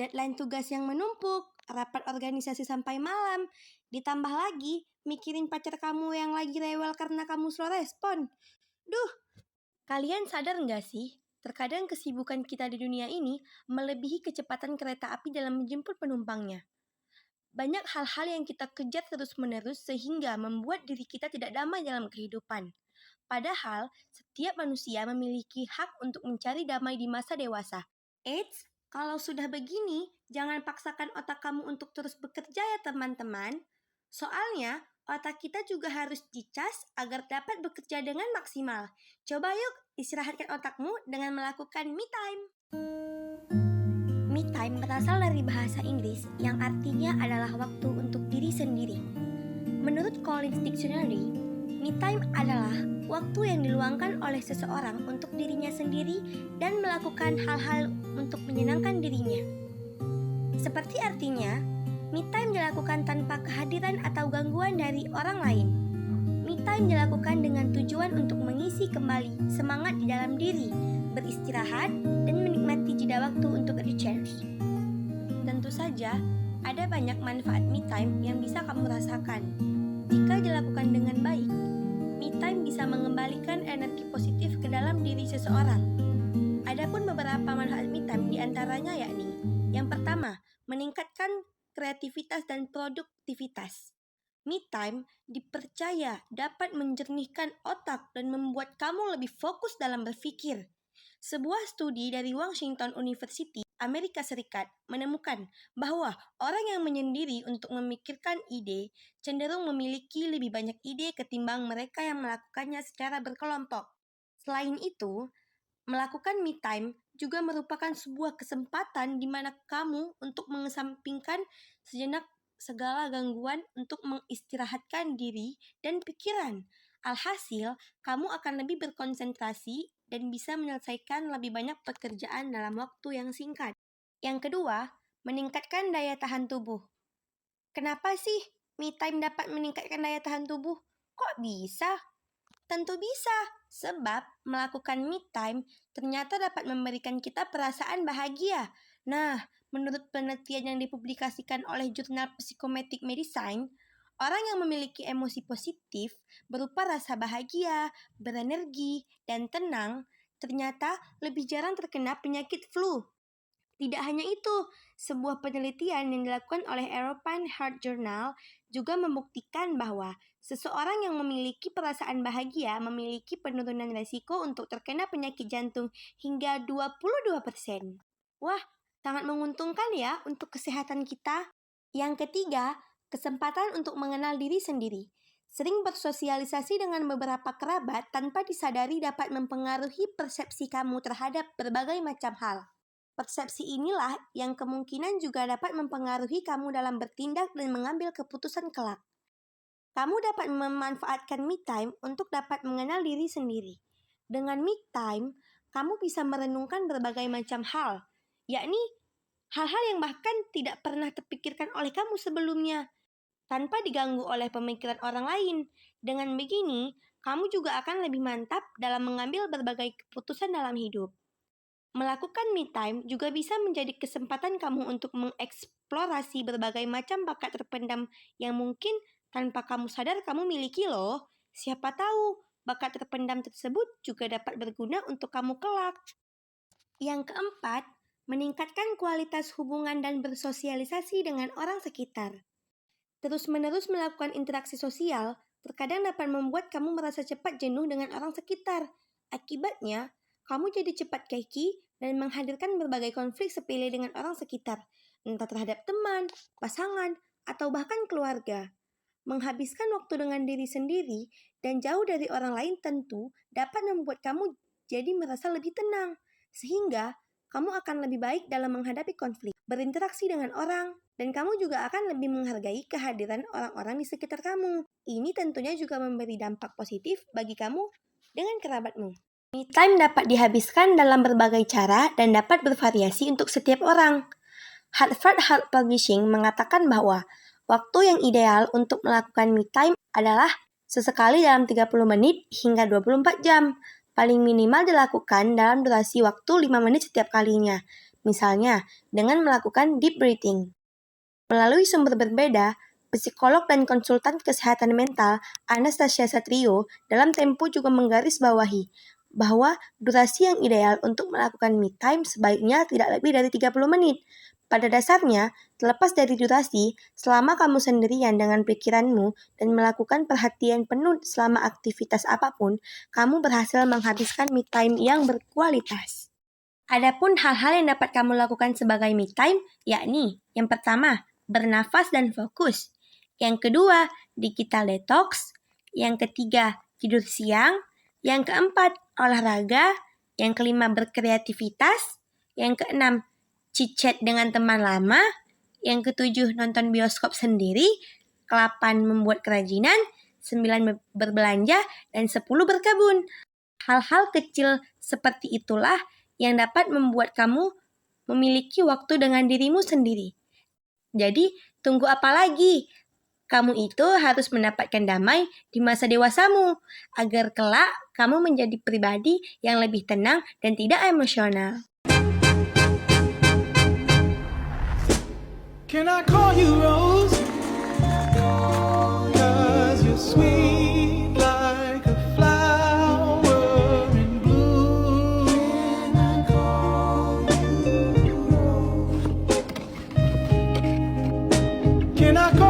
deadline tugas yang menumpuk, rapat organisasi sampai malam, ditambah lagi mikirin pacar kamu yang lagi rewel karena kamu slow respon. Duh, kalian sadar nggak sih? Terkadang kesibukan kita di dunia ini melebihi kecepatan kereta api dalam menjemput penumpangnya. Banyak hal-hal yang kita kejar terus-menerus sehingga membuat diri kita tidak damai dalam kehidupan. Padahal, setiap manusia memiliki hak untuk mencari damai di masa dewasa. Eits, kalau sudah begini, jangan paksakan otak kamu untuk terus bekerja ya teman-teman. Soalnya, otak kita juga harus dicas agar dapat bekerja dengan maksimal. Coba yuk, istirahatkan otakmu dengan melakukan me time. Me time berasal dari bahasa Inggris yang artinya adalah waktu untuk diri sendiri. Menurut Collins Dictionary, me time adalah waktu yang diluangkan oleh seseorang untuk dirinya sendiri dan melakukan hal-hal untuk menyenangkan dirinya. Seperti artinya, me time dilakukan tanpa kehadiran atau gangguan dari orang lain. Me time dilakukan dengan tujuan untuk mengisi kembali semangat di dalam diri, beristirahat, dan menikmati jeda waktu untuk recharge. Tentu saja, ada banyak manfaat me time yang bisa kamu rasakan. Jika dilakukan dengan baik, me time bisa mengembalikan energi positif ke dalam diri seseorang. Adapun beberapa manfaat me time diantaranya yakni: yang pertama, meningkatkan kreativitas dan produktivitas. Me time dipercaya dapat menjernihkan otak dan membuat kamu lebih fokus dalam berpikir. Sebuah studi dari Washington University, Amerika Serikat, menemukan bahwa orang yang menyendiri untuk memikirkan ide cenderung memiliki lebih banyak ide ketimbang mereka yang melakukannya secara berkelompok. Selain itu, melakukan me time juga merupakan sebuah kesempatan di mana kamu untuk mengesampingkan sejenak segala gangguan untuk mengistirahatkan diri dan pikiran. Alhasil, kamu akan lebih berkonsentrasi dan bisa menyelesaikan lebih banyak pekerjaan dalam waktu yang singkat. Yang kedua, meningkatkan daya tahan tubuh. Kenapa sih me time dapat meningkatkan daya tahan tubuh? Kok bisa? Tentu bisa, sebab melakukan me time ternyata dapat memberikan kita perasaan bahagia. Nah, menurut penelitian yang dipublikasikan oleh jurnal Psychometric Medicine, orang yang memiliki emosi positif berupa rasa bahagia, berenergi, dan tenang ternyata lebih jarang terkena penyakit flu. Tidak hanya itu, sebuah penelitian yang dilakukan oleh European Heart Journal juga membuktikan bahwa seseorang yang memiliki perasaan bahagia memiliki penurunan risiko untuk terkena penyakit jantung hingga 22%. Wah, sangat menguntungkan ya untuk kesehatan kita. Yang ketiga, kesempatan untuk mengenal diri sendiri. Sering bersosialisasi dengan beberapa kerabat tanpa disadari dapat mempengaruhi persepsi kamu terhadap berbagai macam hal. Persepsi inilah yang kemungkinan juga dapat mempengaruhi kamu dalam bertindak dan mengambil keputusan kelak. Kamu dapat memanfaatkan me time untuk dapat mengenal diri sendiri. Dengan me time, kamu bisa merenungkan berbagai macam hal, yakni hal-hal yang bahkan tidak pernah terpikirkan oleh kamu sebelumnya, tanpa diganggu oleh pemikiran orang lain. Dengan begini, kamu juga akan lebih mantap dalam mengambil berbagai keputusan dalam hidup. Melakukan me time juga bisa menjadi kesempatan kamu untuk mengeksplorasi berbagai macam bakat terpendam yang mungkin tanpa kamu sadar kamu miliki loh. Siapa tahu, bakat terpendam tersebut juga dapat berguna untuk kamu kelak. Yang keempat, meningkatkan kualitas hubungan dan bersosialisasi dengan orang sekitar. Terus-menerus melakukan interaksi sosial terkadang dapat membuat kamu merasa cepat jenuh dengan orang sekitar. Akibatnya, kamu jadi cepat keki dan menghadirkan berbagai konflik sepele dengan orang sekitar, entah terhadap teman, pasangan, atau bahkan keluarga. Menghabiskan waktu dengan diri sendiri dan jauh dari orang lain tentu dapat membuat kamu jadi merasa lebih tenang, sehingga kamu akan lebih baik dalam menghadapi konflik, berinteraksi dengan orang, dan kamu juga akan lebih menghargai kehadiran orang-orang di sekitar kamu. Ini tentunya juga memberi dampak positif bagi kamu dengan kerabatmu. Me time dapat dihabiskan dalam berbagai cara dan dapat bervariasi untuk setiap orang. Harvard Heart Publishing mengatakan bahwa waktu yang ideal untuk melakukan me time adalah sesekali dalam 30 menit hingga 24 jam. Paling minimal dilakukan dalam durasi waktu 5 menit setiap kalinya. misalnya dengan melakukan deep breathing. Melalui sumber berbeda, psikolog dan konsultan kesehatan mental Anastasia Satrio dalam Tempo juga menggarisbawahi bahwa durasi yang ideal untuk melakukan me time sebaiknya tidak lebih dari 30 menit. Pada dasarnya, terlepas dari durasi, selama kamu sendirian dengan pikiranmu dan melakukan perhatian penuh selama aktivitas apapun, kamu berhasil menghabiskan me time yang berkualitas. Adapun hal-hal yang dapat kamu lakukan sebagai me time, yakni yang pertama, bernafas dan fokus. Yang kedua, digital detox. Yang ketiga, tidur siang. Yang keempat, olahraga. Yang kelima, berkreativitas. Yang keenam, chit-chat dengan teman lama. Yang ketujuh, nonton bioskop sendiri. Ke-8, membuat kerajinan. 9, berbelanja. Dan 10, berkebun. Hal-hal kecil seperti itulah yang dapat membuat kamu memiliki waktu dengan dirimu sendiri. Jadi, tunggu apa lagi? Kamu itu harus mendapatkan damai di masa dewasamu, agar kelak kamu menjadi pribadi yang lebih tenang dan tidak emosional. Can I call you Rose? 'Cause you're sweet like a flower in bloom. Can I call